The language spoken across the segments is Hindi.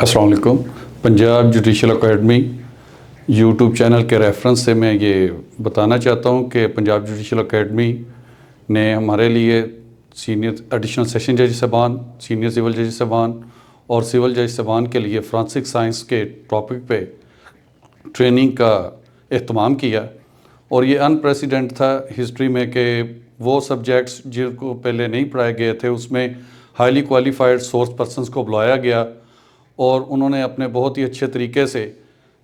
अस्सलाम वालेकुम। Punjab judicial academy YouTube channel के रेफरेंस से मैं ये बताना चाहता हूँ कि पंजाब जुडिशल अकेडमी ने हमारे लिए सीनियर एडिशनल सेशन जज साहबान, सीनियर सिविल जज साहबान और सिविल जज साहबान के लिए फ्रांसिक साइंस के टॉपिक पे ट्रेनिंग का एहतमाम किया। और ये अनप्रेसिडेंट था हिस्ट्री में कि वो सब्जेक्ट्स जिनको पहले नहीं पढ़ाए गए थे उसमें हाईली क्वालिफाइड सोर्स पर्सनस को बुलाया गया और उन्होंने अपने बहुत ही अच्छे तरीके से,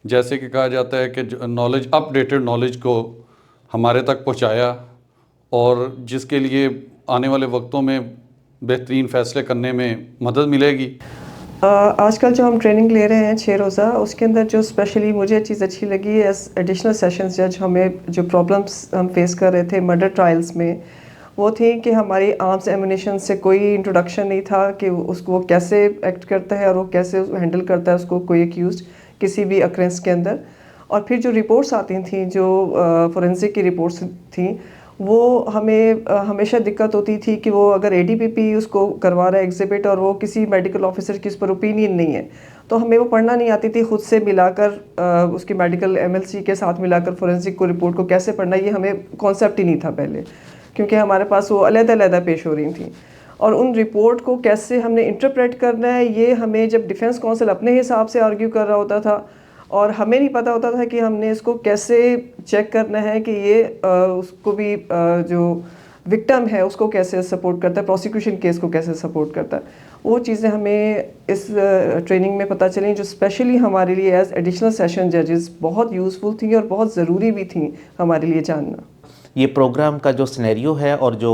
जैसे कि कहा जाता है कि नॉलेज, अपडेटेड नॉलेज को हमारे तक पहुंचाया और जिसके लिए आने वाले वक्तों में बेहतरीन फ़ैसले करने में मदद मिलेगी। आजकल जो हम ट्रेनिंग ले रहे हैं 6 रोज़ा, उसके अंदर जो स्पेशली मुझे चीज़ अच्छी लगी है, एडिशनल सेशंस जज हमें जो प्रॉब्लम्स हम फेस कर रहे थे मर्डर ट्रायल्स में, वो थी कि हमारी आर्म्स एमुनेशन से कोई इंट्रोडक्शन नहीं था कि उसको वो कैसे एक्ट करता है और वो कैसे हैंडल करता है उसको कोई एक्यूज किसी भी अक्रेंस के अंदर। और फिर जो रिपोर्ट्स आती थी, जो फोरेंसिक की रिपोर्ट्स थी, वो हमें हमेशा दिक्कत होती थी कि वो अगर एडीपीपी उसको करवा रहा है एग्जिबिट और वो किसी मेडिकल ऑफिसर की उस पर ओपिनियन नहीं है, तो हमें वो पढ़ना नहीं आती थी। खुद से मिलाकर उसकी मेडिकल एमएलसी के साथ मिलाकर फोरेंसिक को रिपोर्ट को कैसे पढ़ना, ये हमें कॉन्सेप्ट ही नहीं था पहले, क्योंकि हमारे पास वो अलग-अलग पेश हो रही थी। और उन रिपोर्ट को कैसे हमने इंटरप्रेट करना है, ये हमें जब डिफेंस काउंसिल अपने हिसाब से आर्ग्यू कर रहा होता था और हमें नहीं पता होता था कि हमने इसको कैसे चेक करना है कि ये उसको भी जो विक्टिम है उसको कैसे सपोर्ट करता है, प्रोसिक्यूशन केस को कैसे सपोर्ट करता है, वो चीज़ें हमें इस ट्रेनिंग में पता चली, जो स्पेशली हमारे लिए एज एडिशनल सेशन जजेस बहुत यूज़फुल थी और बहुत ज़रूरी भी थी हमारे लिए जानना। ये प्रोग्राम का जो सिनेरियो है और जो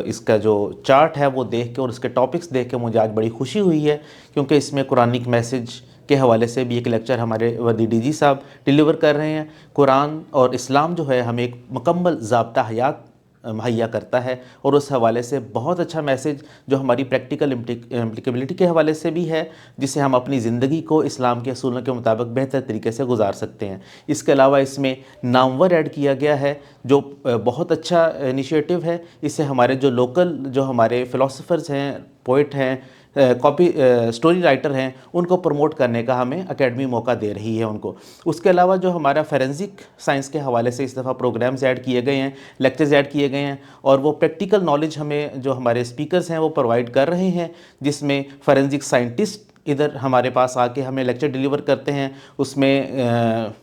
इसका जो चार्ट है वो देख के और इसके टॉपिक्स देख के मुझे आज बड़ी खुशी हुई है, क्योंकि इसमें कुरानिक मैसेज के हवाले से भी एक लेक्चर हमारे वर्दी डीजी साहब डिलीवर कर रहे हैं। कुरान और इस्लाम जो है हमें एक मुकम्मल ज़ाब्ता हयात मुहैया करता है और उस हवाले से बहुत अच्छा मैसेज जो हमारी प्रैक्टिकल इम्प्लिकेबिलिटी के हवाले से भी है, जिससे हम अपनी ज़िंदगी को इस्लाम के असूलों के मुताबिक बेहतर तरीके से गुजार सकते हैं। इसके अलावा इसमें नामवर ऐड किया गया है जो बहुत अच्छा इनिशिएटिव है। इससे हमारे जो लोकल जो हमारे फ़िलासफ़र्स हैं, पोइट हैं, कॉपी स्टोरी राइटर हैं, उनको प्रमोट करने का हमें एकेडमी मौका दे रही है उनको। उसके अलावा जो हमारा फोरेंसिक साइंस के हवाले से इस दफ़ा प्रोग्राम्स ऐड किए गए हैं, लेक्चर्स ऐड किए गए हैं और वो प्रैक्टिकल नॉलेज हमें जो हमारे स्पीकर्स हैं वो प्रोवाइड कर रहे हैं, जिसमें फोरेंसिक साइंटिस्ट इधर हमारे पास आके हमें लेक्चर डिलीवर करते हैं। उसमें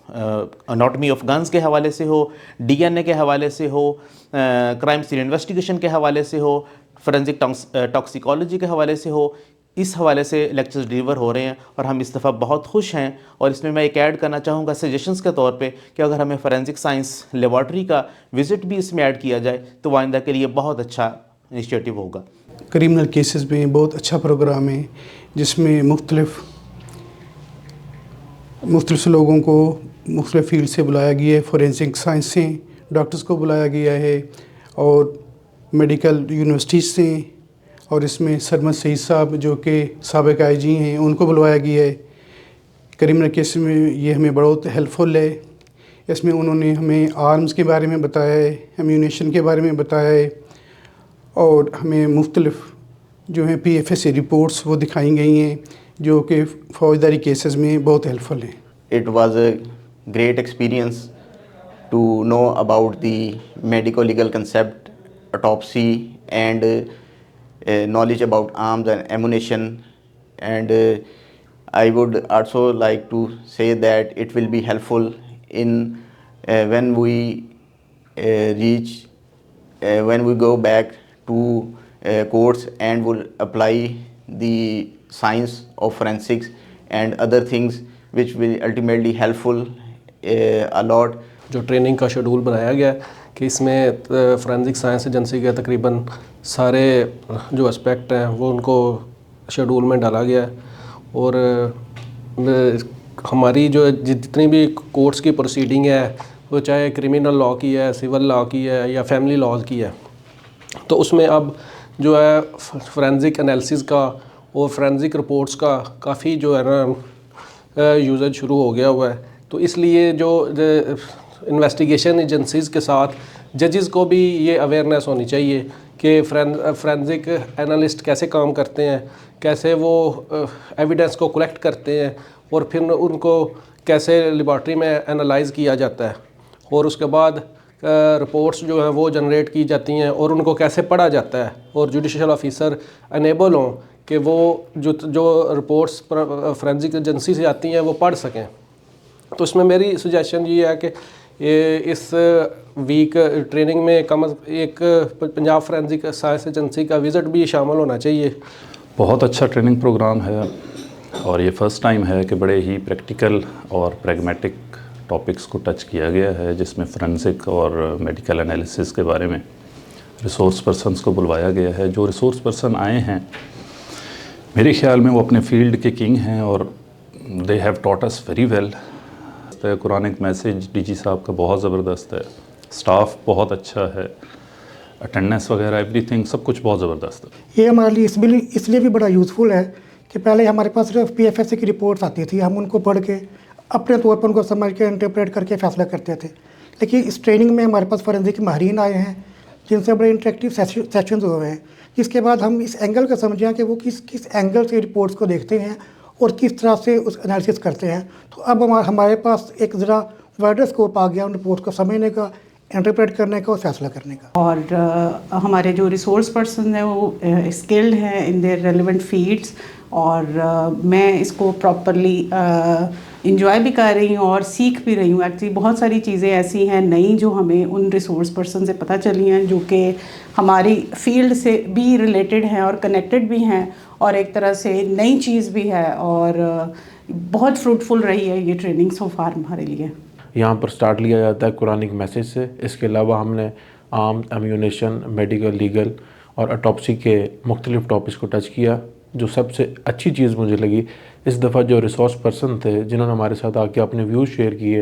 अनाटमी ऑफ गन्स के हवाले से हो, डीएनए के हवाले से हो, क्राइम सीन इन्वेस्टिगेशन के हवाले से हो, फोरेंसिक टॉक्सिकोलॉजी के हवाले से हो, इस हवाले से लेक्चर्स डिलीवर हो रहे हैं और हम इस दफ़ा बहुत खुश हैं। और इसमें मैं एक ऐड करना चाहूँगा सजेशंस के तौर पे कि अगर हमें फोरेंसिक साइंस लेबॉर्ट्री का विज़िट भी इसमें ऐड किया जाए तो आइंदा के लिए बहुत अच्छा इनिशिएटिव होगा। क्रिमिनल केसेस में बहुत अच्छा प्रोग्राम है, जिसमें मुख्तलिफ़ लोगों को मुख्तलिफ़ फील्ड से बुलाया गया है। फोरेंसिक साइंस से डॉक्टर्स को बुलाया गया है और मेडिकल यूनिवर्सिटीज़ से, और इसमें सरमद सईद साहब जो कि साबिक आईजी हैं उनको बुलवाया गया है। क्रिमिनल केस में ये हमें बहुत हेल्पफुल है। इसमें उन्होंने हमें आर्म्स के बारे में बताया है, एम्यूनेशन के बारे में बताया है और हमें मुख्तलिफ़ जो हैं PFS रिपोर्ट्स वो दिखाई गई हैं जो कि फौजदारी केसेस में बहुत हेल्पफुल हैं। It was a great experience to know about the medico-legal concept, autopsy and knowledge about arms and ammunition, and I would also like to say that it will be helpful in when we when we go back to courts and will apply the science of forensics and other things which will ultimately helpful a lot. जो ट्रेनिंग का शेड्यूल बनाया गया कि इसमें फोरेंसिक साइंस एजेंसी के तकरीबन सारे जो एस्पेक्ट हैं वो उनको शेड्यूल में डाला गया है और हमारी जो जितनी भी कोर्ट्स की प्रोसीडिंग है, वो चाहे क्रिमिनल लॉ की है, सिविल लॉ की है या फैमिली लॉज की है, तो उसमें अब जो है फोरेंसिक एनालिसिस का और फोरेंसिक रिपोर्ट्स का काफ़ी जो है ना यूजेज शुरू हो गया हुआ है। तो इसलिए जो इन्वेस्टिगेशन एजेंसीज़ के साथ जजेस को भी ये अवेयरनेस होनी चाहिए कि फ्रेंसिक एनालिस्ट कैसे काम करते हैं, कैसे वो एविडेंस को कलेक्ट करते हैं और फिर उनको कैसे लेबॉर्ट्री में एनालाइज किया जाता है और उसके बाद रिपोर्ट्स जो हैं वो जनरेट की जाती हैं और उनको कैसे पढ़ा जाता है और जुडिशियल ऑफिसर अनेबल हों कि वो जो रिपोर्ट्स फोरेंसिक एजेंसी से आती हैं वो पढ़ सकें। तो इसमें मेरी सजेशन ये है कि इस वीक ट्रेनिंग में एक पंजाब फोरेंसिक साइंस एजेंसी का विज़िट भी शामिल होना चाहिए। बहुत अच्छा ट्रेनिंग प्रोग्राम है और ये फ़र्स्ट टाइम है कि बड़े ही प्रैक्टिकल और प्रैग्मेटिक टॉपिक्स को टच किया गया है, जिसमें फोरेंसिक और मेडिकल एनालिसिस के बारे में रिसोर्स पर्सन्स को बुलवाया गया है। जो रिसोर्स पर्सन आए हैं मेरे ख्याल में वो अपने फील्ड के किंग हैं और they have taught us very well. Quranic message DG साहब का बहुत ज़बरदस्त है, स्टाफ बहुत अच्छा है, अटेंडेंस वगैरह एवरीथिंग सब कुछ बहुत ज़बरदस्त है। ये हमारे लिए इसलिए भी बड़ा यूज़फुल है कि पहले हमारे पास सिर्फ PFSC की रिपोर्ट्स आती थी, हम उनको पढ़ के अपने तौर पर उनको समझ के इंटरप्रेट करके फ़ैसला करते थे। लेकिन इस ट्रेनिंग में हमारे पास फोरेंसिक माहिरीन आए हैं जिनसे बड़े इंटरेक्टिव सेशंस हुए हैं, जिसके बाद हम इस एंगल का समझें कि वो किस एंगल से रिपोर्ट्स को देखते हैं और किस तरह से उस एनालिसिस करते हैं। तो अब हमारे पास एक ज़रा वाइडर स्कोप आ गया उन रिपोर्ट्स को समझने का, इंटरप्रेट करने का और फैसला करने का। और हमारे जो रिसोर्स पर्सन हैं वो स्किल्ड हैं इन देयर रेलेवेंट फील्ड्स और मैं इसको प्रॉपरली इंजॉय भी कर रही हूँ और सीख भी रही हूँ। एक्चुअली बहुत सारी चीज़ें ऐसी हैं नई जो हमें उन रिसोर्स पर्सन से पता चली हैं जो कि हमारी फील्ड से भी रिलेटेड हैं और कनेक्टेड भी हैं और एक तरह से नई चीज़ भी है और बहुत फ्रूटफुल रही है ये ट्रेनिंग सो फार हमारे लिए। यहाँ पर स्टार्ट लिया जाता है कुरानिक मैसेज से। इसके अलावा हमने आर्म, एम्यूनेशन, मेडिकल, लीगल और ऑटोप्सी के मुख्तलिफ टॉपिक्स को टच किया। जो सबसे अच्छी चीज़ मुझे लगी इस दफ़ा जो रिसोर्स पर्सन थे जिन्होंने हमारे साथ आके अपने व्यूज़ शेयर किए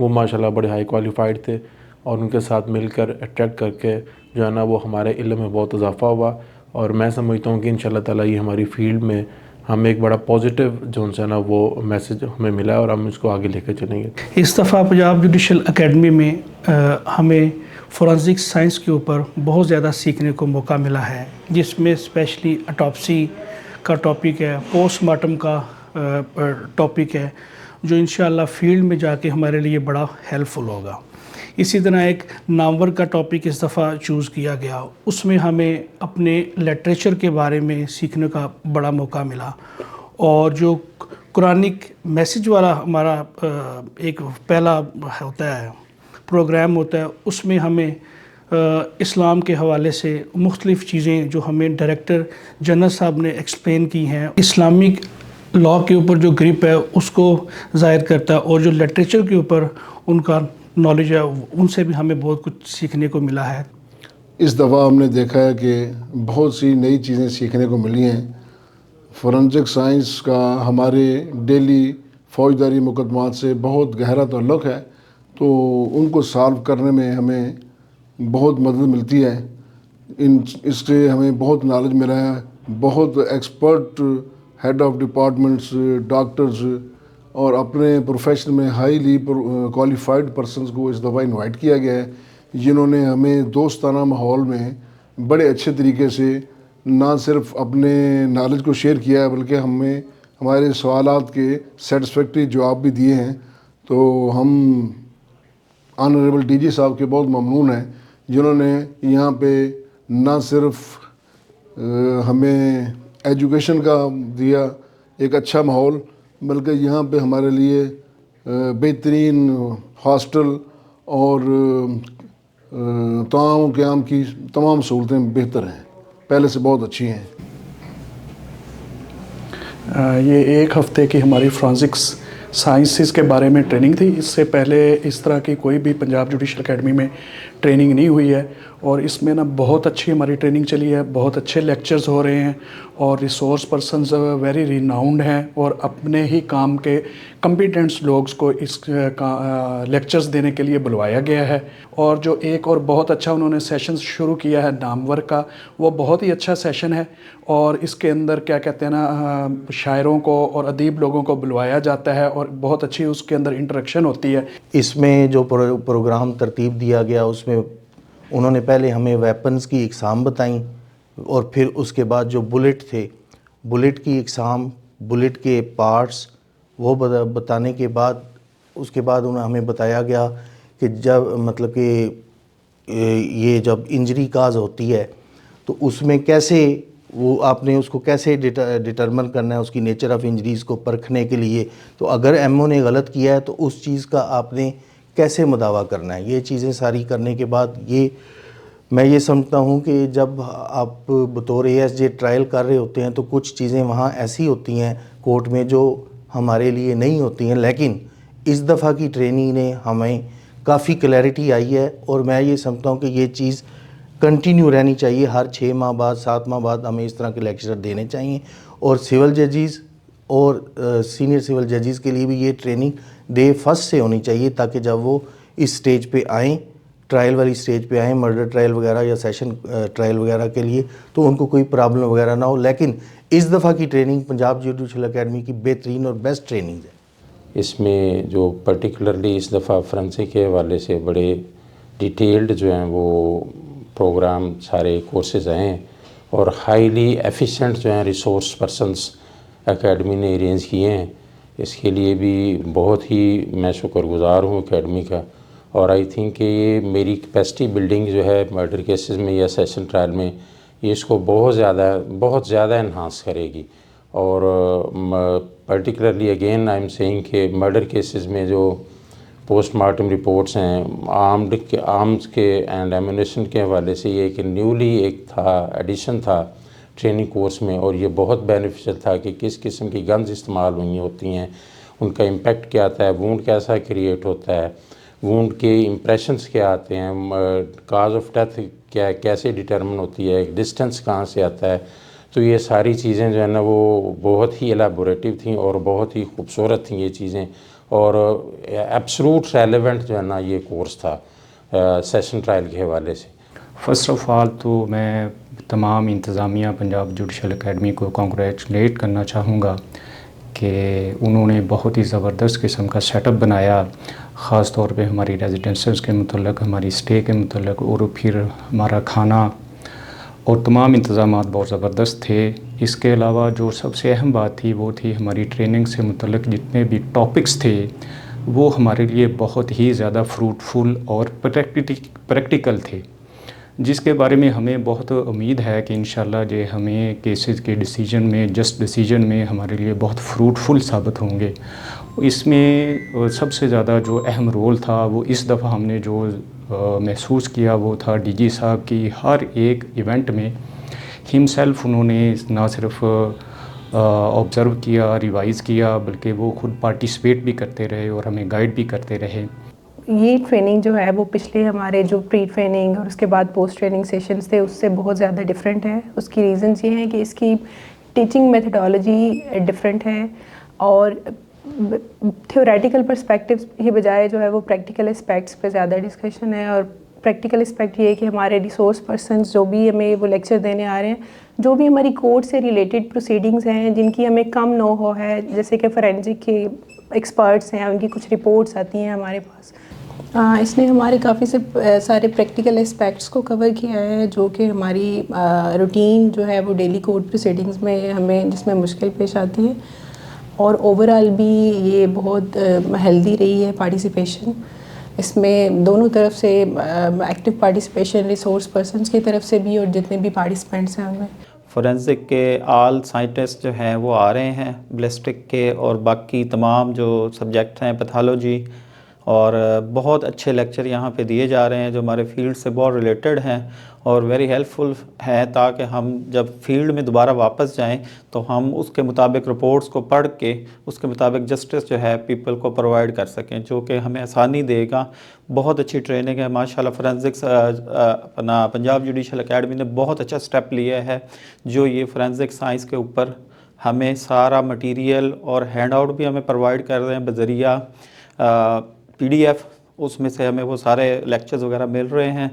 वो माशाल्लाह बड़े हाई क्वालिफाइड थे और उनके साथ मिलकर अट्रैक्ट करके जो है ना वो हमारे इल्म में बहुत इजाफा हुआ और मैं समझता हूँ कि इंशाल्लाह ताला ये हमारी फील्ड में हमें एक बड़ा पॉजिटिव जो है ना वो मैसेज हमें मिला है और हम इसको आगे लेकर चलेंगे। इस दफ़ा पंजाब जुडिशल एकेडमी में हमें फोरेंसिक साइंस के ऊपर बहुत ज़्यादा सीखने को मौका मिला है, जिसमें स्पेशली ऑटोप्सी का टॉपिक है, पोस्टमार्टम का टॉपिक है, जो इंशाअल्लाह फील्ड में जाके हमारे लिए बड़ा हेल्पफुल होगा। इसी तरह एक नामवर का टॉपिक इस दफ़ा चूज़ किया गया, उसमें हमें अपने लिटरेचर के बारे में सीखने का बड़ा मौका मिला और जो कुरानिक मैसेज वाला हमारा एक पहला होता है प्रोग्राम होता है, उसमें हमें इस्लाम के हवाले से मुख्तलिफ़ चीज़ें जो हमें डायरेक्टर जनरल साहब ने एक्सप्लेन की हैं, इस्लामिक लॉ के ऊपर जो ग्रिप है उसको ज़ाहिर करता है और जो लिटरेचर के ऊपर उनका नॉलेज है उनसे भी हमें बहुत कुछ सीखने को मिला है। इस दफ़ा हमने देखा है कि बहुत सी नई चीज़ें सीखने को मिली हैं। फोरेंसिक साइंस का हमारे डेली फ़ौजदारी मुकदमात से बहुत गहरा ताल्लुक़ है, तो उनको सॉल्व करने में हमें बहुत मदद मिलती है। इससे हमें बहुत नॉलेज मिला है। बहुत expert head of departments, doctors और अपने प्रोफेशन में हाईली क्वालिफाइड पर्सनस को इस दफ़ा इनवाइट किया गया है, जिन्होंने हमें दोस्ताना माहौल में बड़े अच्छे तरीके से ना सिर्फ अपने नॉलेज को शेयर किया है बल्कि हमें हमारे सवालात के सेटिस्फैक्ट्री जवाब भी दिए हैं। तो हम ऑनरेबल डीजी साहब के बहुत ममनून हैं जिन्होंने यहाँ पे ना सिर्फ हमें एजुकेशन का दिया एक अच्छा माहौल, बल्कि यहाँ पे हमारे लिए बेहतरीन हॉस्टल और क़याम की तमाम सहूलतें बेहतर हैं, पहले से बहुत अच्छी हैं। ये एक हफ़्ते की हमारी फोरेंसिक्स साइंसेस के बारे में ट्रेनिंग थी। इससे पहले इस तरह की कोई भी पंजाब जुडिशल एकेडमी में ट्रेनिंग नहीं हुई है और इसमें ना बहुत अच्छी हमारी ट्रेनिंग चली है, बहुत अच्छे लेक्चर्स हो रहे हैं और रिसोर्स पर्सन्स वेरी रिनाउंड हैं और अपने ही काम के कॉम्पिटेंट्स लोग्स को इस लेक्चर्स देने के लिए बुलवाया गया है। और जो एक और बहुत अच्छा उन्होंने सेशन शुरू किया है नामवर का, वो बहुत ही अच्छा सेशन है और इसके अंदर क्या कहते हैं ना शायरों को और अदीब लोगों को बुलवाया जाता है और बहुत अच्छी उसके अंदर इंटरेक्शन होती है। इसमें जो प्रोग्राम तरतीब दिया गया उसमें उन्होंने पहले हमें वेपन्स की इकसाम बताई और फिर उसके बाद जो बुलेट थे, बुलेट की इकसाम, बुलेट के पार्ट्स वो बताने के बाद उसके बाद उन्हें हमें बताया गया कि जब मतलब कि ये जब इंजरी काज होती है तो उसमें कैसे वो आपने उसको कैसे डिटरमिन करना है, उसकी नेचर ऑफ इंजरीज़ को परखने के लिए। तो अगर एमओ ने गलत किया है तो उस चीज़ का आपने कैसे मुदावा करना है। ये चीज़ें सारी करने के बाद मैं ये समझता हूँ कि जब आप बतौर ASJ ट्रायल कर रहे होते हैं तो कुछ चीज़ें वहाँ ऐसी होती हैं कोर्ट में जो हमारे लिए नहीं होती हैं, लेकिन इस दफ़ा की ट्रेनिंग ने हमें काफ़ी क्लैरिटी आई है और मैं ये समझता हूँ कि ये चीज़ कंटिन्यू रहनी चाहिए। हर 6 माह बाद 7 माह बाद हमें इस तरह के लेक्चर देने चाहिए और सिविल जजेस और सीनियर सिविल जजेस के लिए भी ये ट्रेनिंग डे फर्स्ट से होनी चाहिए, ताकि जब वो इस स्टेज पे आएँ, ट्रायल वाली स्टेज पे आएँ, मर्डर ट्रायल वगैरह या सेशन ट्रायल वगैरह के लिए, तो उनको कोई प्रॉब्लम वगैरह ना हो। लेकिन इस दफ़ा की ट्रेनिंग पंजाब जुडिशल अकेडमी की बेहतरीन और बेस्ट ट्रेनिंग है। इसमें जो पर्टिकुलरली इस दफ़ा फ्रेंसिक के हवाले से बड़े डिटेल्ड जो हैं वो प्रोग्राम सारे कोर्सेज़ आए हैं और हाईली एफिशिएंट जो हैं रिसोर्स पर्सनस एकेडमी ने अरेंज किए हैं। इसके लिए भी बहुत ही मैं शुक्रगुज़ार हूँ एकेडमी का और आई थिंक कि ये मेरी कैपेसिटी बिल्डिंग जो है मर्डर केसेस में या सेशन ट्रायल में ये इसको बहुत ज़्यादा इन्हांस करेगी। और particularly again I am saying कि मर्डर केसेस में जो पोस्टमार्टम रिपोर्ट्स हैं आर्म्स के एंड एमुनेशन के हवाले से ये एक न्यूली एडिशन था ट्रेनिंग कोर्स में और ये बहुत बेनिफिशियल था कि किस किस्म की गन्स इस्तेमाल हुई होती हैं, उनका इम्पेक्ट क्या आता है, वूंड कैसा क्रिएट होता है, वूंड के इम्प्रेशंस क्या आते हैं, काज ऑफ डेथ क्या कैसे डिटरमिन होती है, डिस्टेंस कहाँ से आता है। तो ये सारी चीज़ें जो है ना वो बहुत ही एलाबोरेटिव थी और बहुत ही खूबसूरत थी ये चीज़ें और एब्सोल्यूट रेलेवेंट जो है ना ये कोर्स था सेशन ट्रायल के हवाले से। फ़र्स्ट ऑफ़ ऑल तो मैं तमाम इंतज़ामिया पंजाब जुडिशल अकेडमी को कॉन्ग्रेचुलेट करना चाहूँगा कि उन्होंने बहुत ही ज़बरदस्त किस्म का सेटअप बनाया, ख़ास तौर पे हमारी रेजिडेंसेस के मुतल्लिक़, हमारी स्टे के मुतल्लिक़ और फिर हमारा खाना और तमाम इंतज़ामात बहुत ज़बरदस्त थे। इसके अलावा जो सबसे अहम बात थी वो थी हमारी ट्रेनिंग से मुतल्लिक़ जितने भी टॉपिक्स थे वो हमारे लिए बहुत ही ज़्यादा फ्रूटफुल और प्रैक्टिकल थे, जिसके बारे में हमें बहुत उम्मीद है कि इंशाल्लाह जे हमें केसेस के डिसीजन में, जस्ट डिसीजन में हमारे लिए बहुत फ्रूटफुल साबित होंगे। इसमें सबसे ज़्यादा जो अहम रोल था वो इस दफ़ा हमने जो महसूस किया वो था डीजी साहब की हर एक इवेंट में हिमसेल्फ उन्होंने ना सिर्फ ऑब्ज़र्व किया, रिवाइज़ किया, बल्कि वो खुद पार्टिसिपेट भी करते रहे और हमें गाइड भी करते रहे। ये ट्रेनिंग जो है वो पिछले हमारे जो प्री ट्रेनिंग और उसके बाद पोस्ट ट्रेनिंग सेशंस थे उससे बहुत ज़्यादा डिफरेंट है। उसकी रीज़न्स ये हैं कि इसकी टीचिंग मेथडोलॉजी डिफरेंट है और थ्योरेटिकल पर्सपेक्टिव्स के बजाय जो है वो प्रैक्टिकल एस्पेक्ट्स पे ज़्यादा डिस्कशन है। और प्रैक्टिकल एस्पेक्ट ये है कि हमारे रिसोर्स पर्सन्स जो भी हमें वो लेक्चर देने आ रहे हैं, जो भी हमारी कोर्ट से रिलेटेड प्रोसीडिंग्स हैं जिनकी हमें कम नो हो है, जैसे कि फोरेंसिक के एक्सपर्ट्स हैं, उनकी कुछ रिपोर्ट्स आती हैं हमारे पास। इसने हमारे काफ़ी सारे प्रैक्टिकल एस्पेक्ट्स को कवर किया है जो कि हमारी रूटीन जो है वो डेली कोर्ट प्रोसीडिंग्स में हमें जिसमें मुश्किल पेश आती है। और ओवरऑल भी ये बहुत हेल्दी रही है पार्टिसिपेशन। इसमें दोनों तरफ से एक्टिव पार्टिसिपेशन रिसोर्स पर्सन्स की तरफ से भी और जितने भी पार्टिसिपेंट्स हैं उनमें। फोरेंसिक के ऑल साइंटिस्ट जो हैं वो आ रहे हैं, बैलिस्टिक के और बाकी तमाम जो सब्जेक्ट हैं, पैथोलॉजी, और बहुत अच्छे लेक्चर यहाँ पे दिए जा रहे हैं जो हमारे फील्ड से बहुत रिलेटेड हैं और वेरी हेल्पफुल हैं, ताकि हम जब फील्ड में दोबारा वापस जाएं तो हम उसके मुताबिक रिपोर्ट्स को पढ़ के उसके मुताबिक जस्टिस जो है पीपल को प्रोवाइड कर सकें, जो कि हमें आसानी देगा। बहुत अच्छी ट्रेनिंग है माशाल्लाह। फोरेंसिक्स अपना पंजाब जुडिशल अकेडमी ने बहुत अच्छा स्टेप लिया है जो ये फोरेंसिक साइंस के ऊपर हमें सारा मटीरियल और हैंड आउट भी हमें प्रोवाइड कर रहे हैं बजरिया PDF, उसमें से हमें वो सारे लेक्चर्स वगैरह मिल रहे हैं।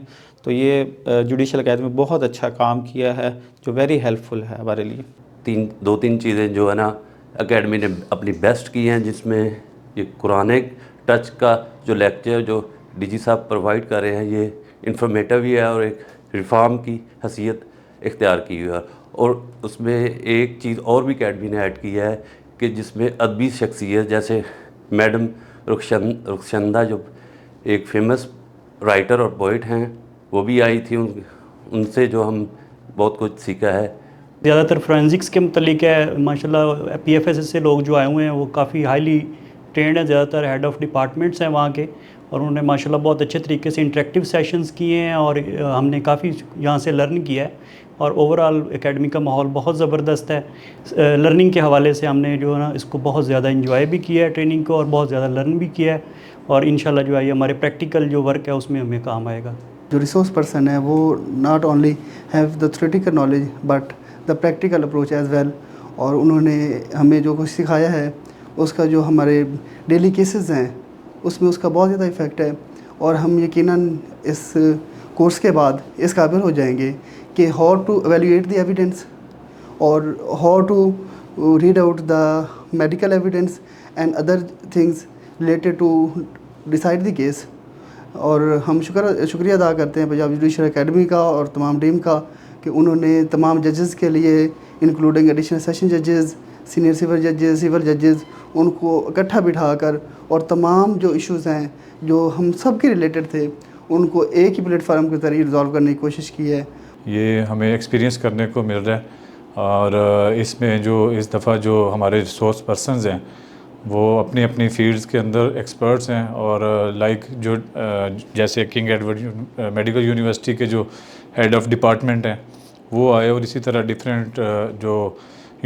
तो ये जुडिशल अकेडमी बहुत अच्छा काम किया है जो वेरी हेल्पफुल है हमारे लिए। दो तीन चीज़ें जो है ना एकेडमी ने अपनी बेस्ट की हैं, जिसमें ये कुरानिक टच का जो लेक्चर जो डीजी साहब प्रोवाइड कर रहे हैं ये इंफॉर्मेटिव भी है और एक रिफॉर्म की हैसियत इख्तियार की हुई है। और उसमें एक चीज़ और भी अकेडमी ने ऐड की है कि जिसमें अदबी शख्सियत जैसे मैडम रुखशंदा जो एक फेमस राइटर और पोइट हैं वो भी आई थी, उनसे जो हम बहुत कुछ सीखा है। ज़्यादातर फोरेंसिक्स के मतलब है माशाल्लाह PFSS से लोग जो आए हुए हैं वो काफ़ी हाईली ट्रेंड हैं, ज़्यादातर हेड ऑफ़ डिपार्टमेंट्स हैं वहाँ के, और उन्होंने माशाल्लाह बहुत अच्छे तरीके से इंटरेक्टिव सेशंस किए हैं और हमने काफ़ी यहाँ से लर्न किया है। और ओवरऑल एकेडमी का माहौल बहुत ज़बरदस्त है। लर्निंग के हवाले से हमने जो है ना इसको बहुत ज़्यादा इंजॉय भी किया है ट्रेनिंग को, और बहुत ज़्यादा लर्न भी किया है, और इंशाल्लाह जो है ये हमारे प्रैक्टिकल जो वर्क है उसमें हमें काम आएगा। जो रिसोर्स पर्सन है वो not only have the theoretical knowledge but the practical approach as well, और उन्होंने हमें जो कुछ सिखाया है उसका जो हमारे डेली केसेस हैं उसमें उसका बहुत ज़्यादा इफ़ेक्ट है। और हम यकीनन इस कोर्स के बाद इस काबिल हो जाएंगे कि how to evaluate the evidence और how to read out the medical evidence and other things related to decide the case. और हम शुक्रिया अदा करते हैं पंजाब जुडिशल एकेडमी का और तमाम टीम का कि उन्होंने तमाम जजेस के लिए इंक्लूडिंग एडिशनल सेशन जजेस, सीनियर सिविल जजेस उनको इकट्ठा बिठाकर और तमाम जो इश्यूज़ हैं जो हम सब के रिलेटेड थे उनको एक ही प्लेटफार्म के ज़रिए रिजॉल्व करने की कोशिश की है। ये हमें एक्सपीरियंस करने को मिल रहा है, और इसमें जो इस दफ़ा जो हमारे रिसोर्स पर्सनस हैं वो अपनी अपनी फील्ड्स के अंदर एक्सपर्ट्स हैं। और लाइक जो जैसे किंग एडवर्ड मेडिकल यूनिवर्सिटी के जो हेड ऑफ़ डिपार्टमेंट हैं वो आए, और इसी तरह डिफरेंट जो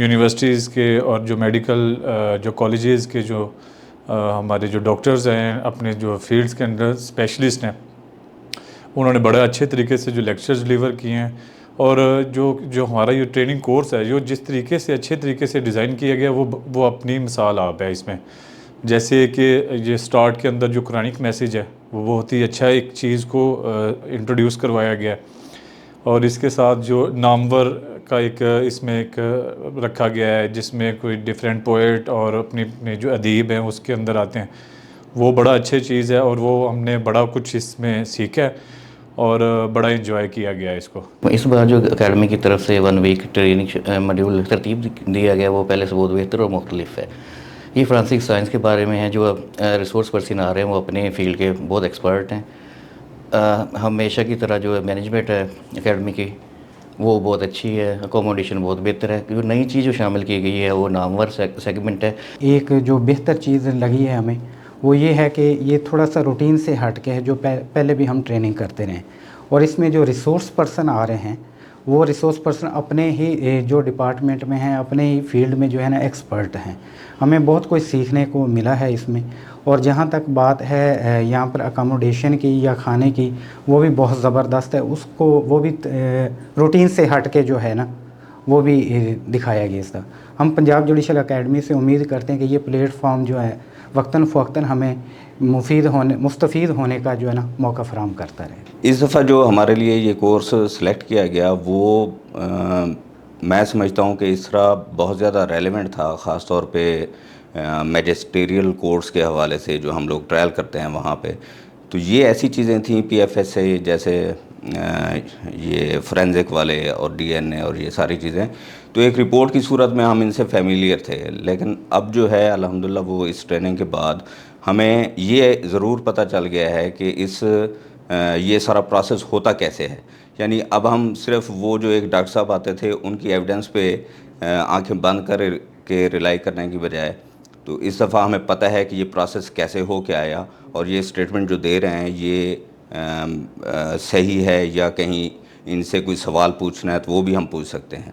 यूनिवर्सिटीज़ के और जो मेडिकल जो कॉलेजेस के जो हमारे जो डॉक्टर्स हैं अपने जो फील्ड्स के अंदर स्पेशलिस्ट हैं, उन्होंने बड़े अच्छे तरीके से जो लेक्चर्स डिलीवर किए हैं। और जो हमारा ये ट्रेनिंग कोर्स है जो जिस तरीके से अच्छे तरीके से डिज़ाइन किया गया वो अपनी मिसाल आप है इसमें। जैसे कि ये स्टार्ट के अंदर जो कुरानिक मैसेज है वो बहुत ही अच्छा एक चीज़ को इंट्रोड्यूस करवाया गया है, और इसके साथ जो नामवर का एक इसमें एक रखा गया है जिसमें कोई डिफरेंट पोएट और अपने जो अदीब हैं उसके अंदर आते हैं, वो बड़ा अच्छी चीज़ है। और वो हमने बड़ा कुछ इसमें सीखा है और बड़ा इंजॉय किया गया है इसको। इस बार जो एकेडमी की तरफ से 1 वीक ट्रेनिंग मॉड्यूल तरतीब दिया गया वो पहले से बहुत बेहतर और मुख्तलिफ है। ये फोरेंसिक साइंस के बारे में है। जो रिसोर्स पर्सन आ रहे हैं वो अपने फील्ड के बहुत एक्सपर्ट हैं। हमेशा की तरह जो मैनेजमेंट है एकेडमी की वो बहुत अच्छी है, अकोमोडेशन बहुत बेहतर है। जो नई चीज़ जो शामिल की गई है वो नामवर सेगमेंट है। एक जो बेहतर चीज़ लगी है हमें वो ये है कि ये थोड़ा सा रूटीन से हट के है जो पहले भी हम ट्रेनिंग करते रहे, और इसमें जो रिसोर्स पर्सन आ रहे हैं वो रिसोर्स पर्सन अपने ही जो डिपार्टमेंट में हैं अपने ही फील्ड में जो है ना एक्सपर्ट हैं। हमें बहुत कुछ सीखने को मिला है इसमें। और जहाँ तक बात है यहाँ पर अकोमोडेशन की या खाने की, वो भी बहुत ज़बरदस्त है। उसको वो भी रूटीन से हट के जो है ना वो भी दिखाया गया इसका। हम पंजाब जुडिशल एकेडमी से उम्मीद करते हैं कि ये प्लेटफॉर्म जो है वक्तन फ़वक्तन हमें मुस्तफ़ीद होने का जो है ना मौका फराहम करता रहे। इस दफ़ा जो हमारे लिए ये कोर्स सिलेक्ट किया गया वो मैं समझता हूँ कि इस तरह बहुत ज़्यादा रेलेवेंट था, ख़ास तौर पे मैजिस्ट्रियल कोर्स के हवाले से जो हम लोग ट्रायल करते हैं वहाँ पे। तो ये ऐसी चीज़ें थी PFS से, जैसे ये फोरेंसिक वाले और DNA और ये सारी चीज़ें, तो एक रिपोर्ट की सूरत में हम इनसे फेमिलियर थे। लेकिन अब जो है अल्हम्दुलिल्लाह वो इस ट्रेनिंग के बाद हमें ये ज़रूर पता चल गया है कि ये सारा प्रोसेस होता कैसे है। यानी अब हम सिर्फ वो जो एक डॉक्टर साहब आते थे उनकी एविडेंस पे आंखें बंद कर के रिलाई करने की बजाय, तो इस दफ़ा हमें पता है कि ये प्रोसेस कैसे हो के आया, और ये स्टेटमेंट जो दे रहे हैं ये सही है या कहीं इनसे कोई सवाल पूछना है तो वो भी हम पूछ सकते हैं।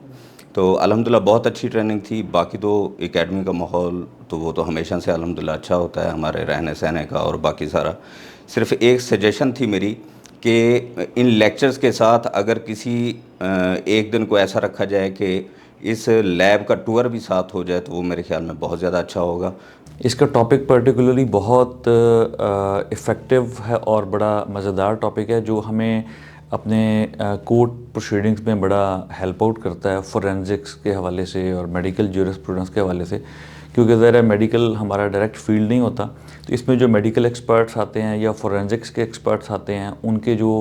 तो अल्हम्दुलिल्लाह बहुत अच्छी ट्रेनिंग थी। बाकी तो एकेडमी का माहौल तो वो तो हमेशा से अल्हम्दुलिल्लाह अच्छा होता है, हमारे रहने सहने का और बाकी सारा। सिर्फ एक सजेशन थी मेरी कि इन लेक्चर्स के साथ अगर किसी एक दिन को ऐसा रखा जाए कि इस लैब का टूर भी साथ हो जाए तो वो मेरे ख्याल में बहुत ज़्यादा अच्छा होगा। इसका टॉपिक पर्टिकुलरली बहुत इफ़ेक्टिव है और बड़ा मज़ेदार टॉपिक है जो हमें अपने कोर्ट प्रोसीडिंग्स में बड़ा हेल्प आउट करता है फोरेंसिक्स के हवाले से और मेडिकल ज्यूरिस्प्रूडेंस के हवाले से, क्योंकि ज़रा मेडिकल हमारा डायरेक्ट फील्ड नहीं होता। तो इसमें जो मेडिकल एक्सपर्ट्स आते हैं या फोरेंसिक्स के एक्सपर्ट्स आते हैं उनके जो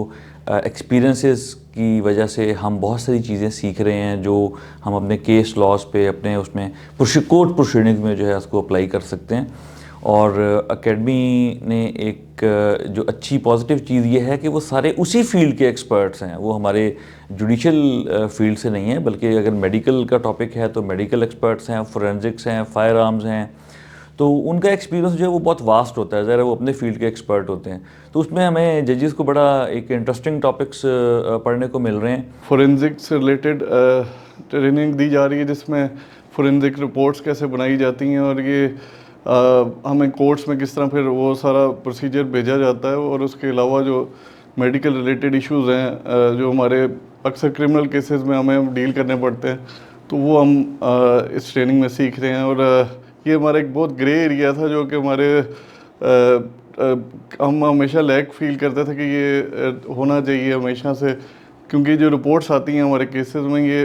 एक्सपीरियंसेस की वजह से हम बहुत सारी चीज़ें सीख रहे हैं जो हम अपने केस लॉज पे, अपने उसमें कोर्ट प्रोसीडिंग्स में जो है उसको अप्लाई कर सकते हैं। और एकेडमी ने एक जो अच्छी पॉजिटिव चीज़ ये है कि वो सारे उसी फील्ड के एक्सपर्ट्स हैं, वो हमारे जुडिशल फील्ड से नहीं है, बल्कि अगर मेडिकल का टॉपिक है तो मेडिकल एक्सपर्ट्स हैं, फोरेंसिक्स हैं, फायर आर्म्स हैं, तो उनका एक्सपीरियंस जो है वो बहुत वास्ट होता है, ज़रा वो अपने फील्ड के एक्सपर्ट होते हैं। तो उसमें हमें जजेस को बड़ा एक इंटरेस्टिंग टॉपिक्स पढ़ने को मिल रहे हैं। फोरेंसिक से रिलेटेड ट्रेनिंग दी जा रही है जिसमें फोरेंसिक रिपोर्ट्स कैसे बनाई जाती हैं और ये हमें कोर्ट्स में किस तरह फिर वो सारा प्रोसीजर भेजा जाता है। और उसके अलावा जो मेडिकल रिलेटेड इश्यूज़ हैं जो हमारे अक्सर क्रिमिनल केसेस में हमें डील करने पड़ते हैं, तो वो हम इस ट्रेनिंग में सीख रहे हैं। और ये हमारा एक बहुत ग्रे एरिया था जो कि हमारे हम हमेशा लैक फील करते थे कि ये होना चाहिए हमेशा से, क्योंकि जो रिपोर्ट्स आती हैं हमारे केसेस में ये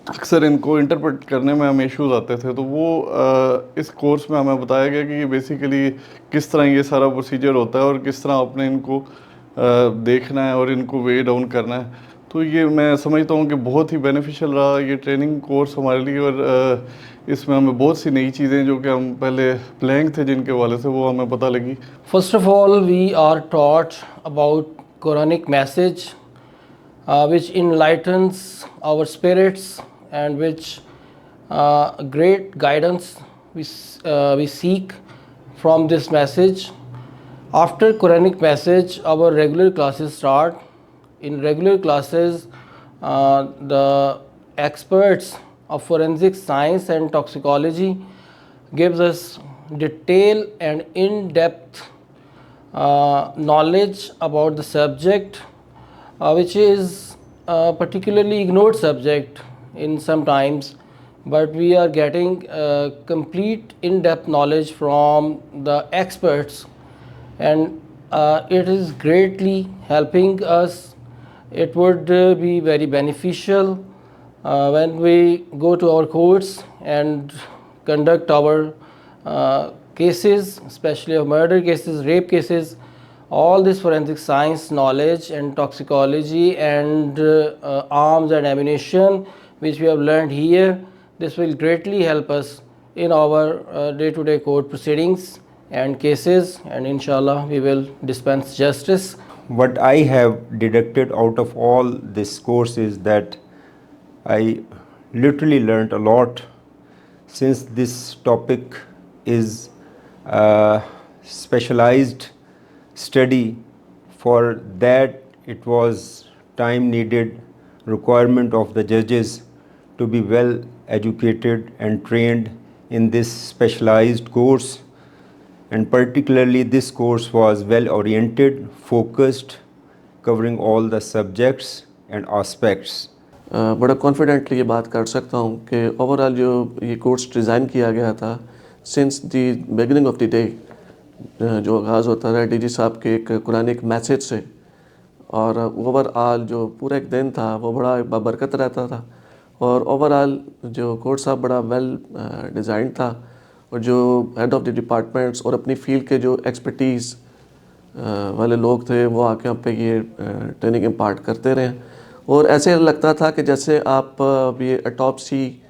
अक्सर इनको इंटरप्रेट करने में हमें इश्यूज़ आते थे। तो वो इस कोर्स में हमें बताया गया कि ये बेसिकली किस तरह ये सारा प्रोसीजर होता है और किस तरह आपने इनको देखना है और इनको वे डाउन करना है। तो ये मैं समझता हूँ कि बहुत ही बेनिफिशियल रहा ये ट्रेनिंग कोर्स हमारे लिए। और इसमें हमें बहुत सी नई चीज़ें जो कि हम पहले ब्लैंक थे जिनके वाले से वो हमें पता लगी। First of all, we are taught about Quranic message which enlightens our spirits and which great guidance we seek from this message. After Quranic message, our regular classes start. In regular classes, the experts of forensic science and toxicology gives us detailed and in-depth knowledge about the subject, which is a particularly ignored subject in some times, but we are getting complete in-depth knowledge from the experts, and it is greatly helping us. It would be very beneficial when we go to our courts and conduct our cases, especially of murder cases, rape cases. All this forensic science knowledge and toxicology and arms and ammunition which we have learned here, this will greatly help us in our day-to-day court proceedings and cases, and inshallah we will dispense justice. What I have deducted out of all this course is that I literally learned a lot, since this topic is a specialized study. For that it was time needed requirement of the judges to be well educated and trained in this specialized course, and particularly this course was well oriented, focused, covering all the subjects and aspects. बड़ा कॉन्फिडेंटली ये बात कर सकता हूँ कि ओवरऑल जो ये कोर्स डिज़ाइन किया गया था since the beginning of the day, जो आगाज़ होता रहा डीजी साहब के एक कुरानिक मैसेज से, और ओवरऑल जो पूरा एक दिन था वो बड़ा बाबरकत रहता था, और ओवरऑल जो कोर्स साहब बड़ा वेल डिज़ाइन था, और जो हेड ऑफ़ द डिपार्टमेंट्स और अपनी फील्ड के जो एक्सपर्टीज़ वाले लोग थे वो आके हम पे ये ट्रेनिंग इम्पार्ट करते रहे। और ऐसे लगता था कि जैसे आप ये ऑटोप्सी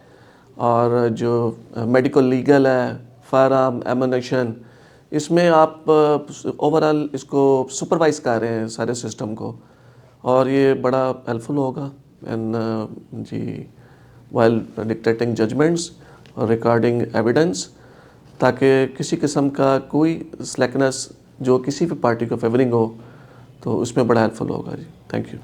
और जो मेडिकल लीगल है, फायर आर्म, एमुनेशन, इसमें आप ओवरऑल इसको सुपरवाइज़ कर रहे हैं सारे सिस्टम को, और ये बड़ा हेल्पफुल होगा एंड जी वाइल डिक्टेटिंग जजमेंट्स और रिकॉर्डिंग एविडेंस, ताकि किसी किस्म का कोई स्लैकनेस जो किसी भी पार्टी को फेवरिंग हो तो उसमें बड़ा हेल्पफुल होगा जी। Thank you.